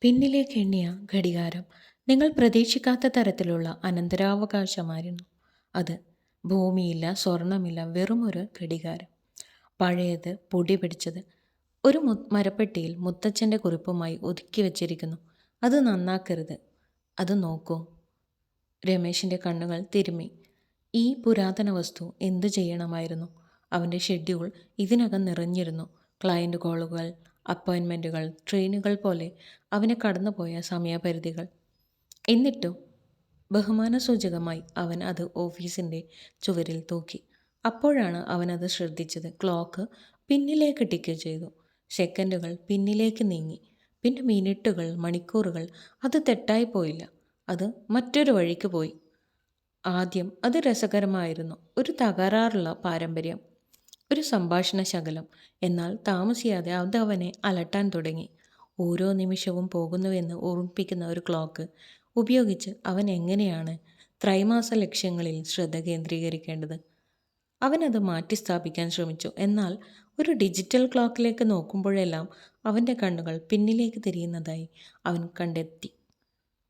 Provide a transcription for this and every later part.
പിന്നിലേക്ക് എണ്ണിയ ഘടികാരം നിങ്ങൾ പ്രതീക്ഷിക്കാത്ത തരത്തിലുള്ള അനന്തരാവകാശമായിരുന്നു അത്. ഭൂമിയില്ല, സ്വർണമില്ല, വെറുമൊരു ഘടികാരം. പഴയത്, പൊടി പിടിച്ചത്. ഒരു മരപ്പെട്ടിയിൽ മുത്തച്ഛൻ്റെ കുറിപ്പുമായി ഒതുക്കി വച്ചിരിക്കുന്നു. അത് നന്നാക്കരുത്. അത് നോക്കൂ. രമേശിൻ്റെ കണ്ണുകൾ തിരുമ്മി. ഈ പുരാതന വസ്തു എന്തു ചെയ്യണമായിരുന്നു? അവൻ്റെ ഷെഡ്യൂൾ ഇതിനകം നിറഞ്ഞിരുന്നു. ക്ലയൻറ്റ് കോളുകൾ, അപ്പോയിൻമെൻറ്റുകൾ, ട്രെയിനുകൾ പോലെ അവനെ കടന്നുപോയ സമയപരിധികൾ. എന്നിട്ടും ബഹുമാനസൂചകമായി അവൻ അത് ഓഫീസിൻ്റെ ചുവരിൽ തൂക്കി. അപ്പോഴാണ് അവനത് ശ്രദ്ധിച്ചത്. ക്ലോക്ക് പിന്നിലേക്ക് ടിക്ക് ചെയ്തു. സെക്കൻഡുകൾ പിന്നിലേക്ക് നീങ്ങി. പിന്നെ മിനിറ്റുകൾ, മണിക്കൂറുകൾ. അത് തെറ്റായി പോയില്ല. അത് മറ്റൊരു വഴിക്ക് പോയി. ആദ്യം അത് രസകരമായിരുന്നു. ഒരു തകരാറുള്ള പാരമ്പര്യം, ഒരു സംഭാഷണ ശകലം. എന്നാൽ താമസിയാതെ അത് അവനെ അലട്ടാൻ തുടങ്ങി. ഓരോ നിമിഷവും പോകുന്നുവെന്ന് ഓർമ്മിപ്പിക്കുന്ന ഒരു ക്ലോക്ക് ഉപയോഗിച്ച് അവൻ എങ്ങനെയാണ് ത്രൈമാസ ലക്ഷ്യങ്ങളിൽ ശ്രദ്ധ കേന്ദ്രീകരിക്കേണ്ടത്? അവനത് മാറ്റിസ്ഥാപിക്കാൻ ശ്രമിച്ചു. എന്നാൽ ഒരു ഡിജിറ്റൽ ക്ലോക്കിലേക്ക് നോക്കുമ്പോഴെല്ലാം അവൻ്റെ കണ്ണുകൾ പിന്നിലേക്ക് തിരിയുന്നതായി അവൻ കണ്ടെത്തി.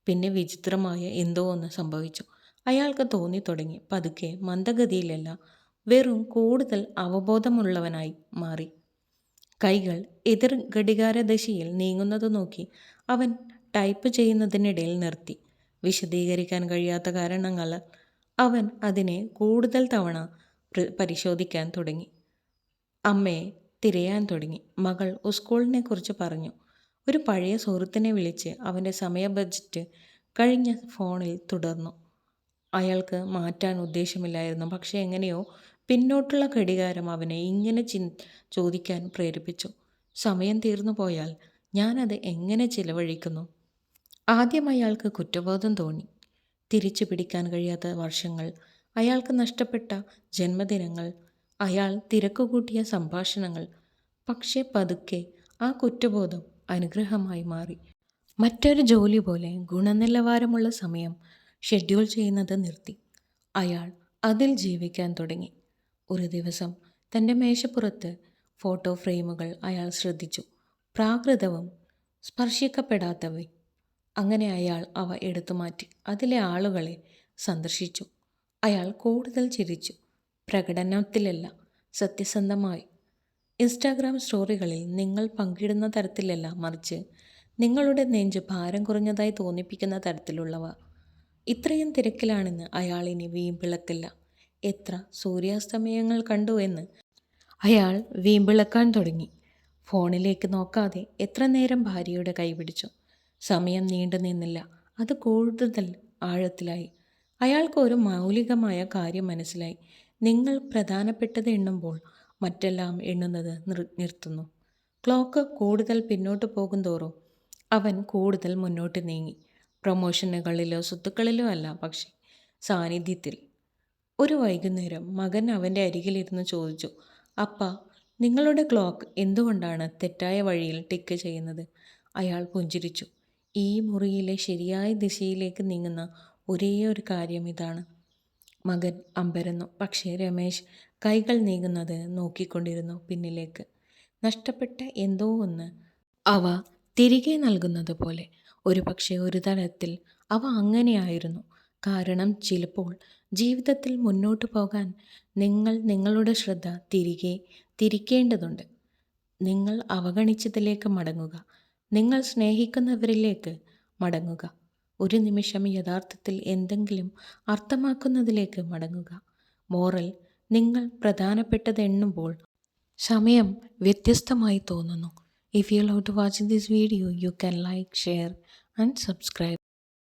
പിന്നെ വിചിത്രമായ എന്തോ ഒന്ന് സംഭവിച്ചു. അയാൾക്ക് തോന്നിത്തുടങ്ങി. പതുക്കെ, മന്ദഗതിയിലല്ല, വെറും കൂടുതൽ അവബോധമുള്ളവനായി മാറി. കൈകൾ എതിർ ഘടികാരദിശയിൽ നീങ്ങുന്നത് നോക്കി അവൻ ടൈപ്പ് ചെയ്യുന്നതിനിടയിൽ നിർത്തി. വിശദീകരിക്കാൻ കഴിയാത്ത കാരണങ്ങൾ അവൻ അതിനെ കൂടുതൽ തവണ പരിശോധിക്കാൻ തുടങ്ങി. അമ്മയെ തിരയാൻ തുടങ്ങി. മകൾ സ്കൂളിനെക്കുറിച്ച് പറഞ്ഞു. ഒരു പഴയ സുഹൃത്തിനെ വിളിച്ച് അവൻ്റെ സമയ ബഡ്ജറ്റ് കഴിഞ്ഞ ഫോണിൽ തുടർന്നു. അയാൾക്ക് മാറ്റാൻ ഉദ്ദേശമില്ലായിരുന്നു. പക്ഷേ എങ്ങനെയോ പിന്നോട്ടുള്ള ഘടികാരം അവനെ ഇങ്ങനെ ചോദിക്കാൻ പ്രേരിപ്പിച്ചു. സമയം തീർന്നു പോയാൽ ഞാനത് എങ്ങനെ ചിലവഴിക്കുന്നു? ആദ്യം അയാൾക്ക് കുറ്റബോധം തോന്നി. തിരിച്ചു പിടിക്കാൻ കഴിയാത്ത വർഷങ്ങൾ, അയാൾക്ക് നഷ്ടപ്പെട്ട ജന്മദിനങ്ങൾ, അയാൾ തിരക്കുകൂട്ടിയ സംഭാഷണങ്ങൾ. പക്ഷേ പതുക്കെ ആ കുറ്റബോധം അനുഗ്രഹമായി മാറി. മറ്റൊരു ജോലി പോലെ ഗുണനിലവാരമുള്ള സമയം ഷെഡ്യൂൾ ചെയ്യുന്നത് നിർത്തി. അയാൾ അതിൽ ജീവിക്കാൻ തുടങ്ങി. ഒരു ദിവസം തൻ്റെ മേശപ്പുറത്ത് ഫോട്ടോ ഫ്രെയിമുകൾ അയാൾ ശ്രദ്ധിച്ചു. പ്രാകൃതവും സ്പർശിക്കപ്പെടാത്തവയും. അങ്ങനെ അയാൾ അവ എടുത്തുമാറ്റി. അതിലെ ആളുകളെ സന്ദർശിച്ചു. അയാൾ കൂടുതൽ ചിരിച്ചു. പ്രകടനത്തിലല്ല, സത്യസന്ധമായി. ഇൻസ്റ്റാഗ്രാം സ്റ്റോറികളിൽ നിങ്ങൾ പങ്കിടുന്ന തരത്തിലല്ല, മറിച്ച് നിങ്ങളുടെ നെഞ്ച് ഭാരം കുറഞ്ഞതായി തോന്നിപ്പിക്കുന്ന തരത്തിലുള്ളവ. ഇത്രയും തിരക്കിലാണെന്ന് അയാൾ ഇനി വീമ്പിളക്കില്ല. എത്ര സൂര്യാസ്തമയങ്ങൾ കണ്ടു എന്ന് അയാൾ വീമ്പിളക്കാൻ തുടങ്ങി. ഫോണിലേക്ക് നോക്കാതെ എത്ര നേരം ഭാര്യയുടെ കൈപിടിച്ചു. സമയം നീണ്ടു നിന്നില്ല. അത് കൂടുതൽ ആഴത്തിലായി. അയാൾക്ക് ഒരു മൗലികമായ കാര്യം മനസ്സിലായി. നിങ്ങൾ പ്രധാനപ്പെട്ടത് എണ്ണുമ്പോൾ മറ്റെല്ലാം എണ്ണുന്നത് നിർത്തുന്നു. ക്ലോക്ക് കൂടുതൽ പിന്നോട്ട് പോകുന്തോറും അവൻ കൂടുതൽ മുന്നോട്ട് നീങ്ങി. പ്രൊമോഷനുകളിലോ സ്വത്തുക്കളിലോ അല്ല, പക്ഷേ സാന്നിധ്യത്തിൽ. ഒരു വൈകുന്നേരം മകൻ അവൻ്റെ അരികിലിരുന്ന് ചോദിച്ചു, "അപ്പ, നിങ്ങളുടെ ക്ലോക്ക് എന്തുകൊണ്ടാണ് തെറ്റായ വഴിയിൽ ടിക്ക് ചെയ്യുന്നത്?" അയാൾ പുഞ്ചിരിച്ചു. ഈ മുറിയിലെ ശരിയായ ദിശയിലേക്ക് നീങ്ങുന്ന ഒരേയൊരു കാര്യം ഇതാണ്. മകൻ അമ്പരന്നു. പക്ഷേ രമേശ് കൈകൾ നീങ്ങുന്നത് നോക്കിക്കൊണ്ടിരുന്നു. പിന്നിലേക്ക് നഷ്ടപ്പെട്ട എന്തോ ഒന്ന് അവ തിരികെ നൽകുന്നത് പോലെ. ഒരുപക്ഷെ ഒരു തരത്തിൽ അവ അങ്ങനെയായിരുന്നു. കാരണം ചിലപ്പോൾ ജീവിതത്തിൽ മുന്നോട്ട് പോകാൻ നിങ്ങൾ നിങ്ങളുടെ ശ്രദ്ധ തിരിക്കേണ്ടതുണ്ട്. നിങ്ങൾ അവഗണിച്ചതിലേക്ക് മടങ്ങുക. നിങ്ങൾ സ്നേഹിക്കുന്നവരിലേക്ക് മടങ്ങുക. ഒരു നിമിഷം യഥാർത്ഥത്തിൽ എന്തെങ്കിലും അർത്ഥമാക്കുന്നതിലേക്ക് മടങ്ങുക. മോറൽ: നിങ്ങൾ പ്രധാനപ്പെട്ടത് എണ്ണുമ്പോൾ സമയം വ്യത്യസ്തമായി തോന്നുന്നു. If you love to watch this video, you can like, share and subscribe.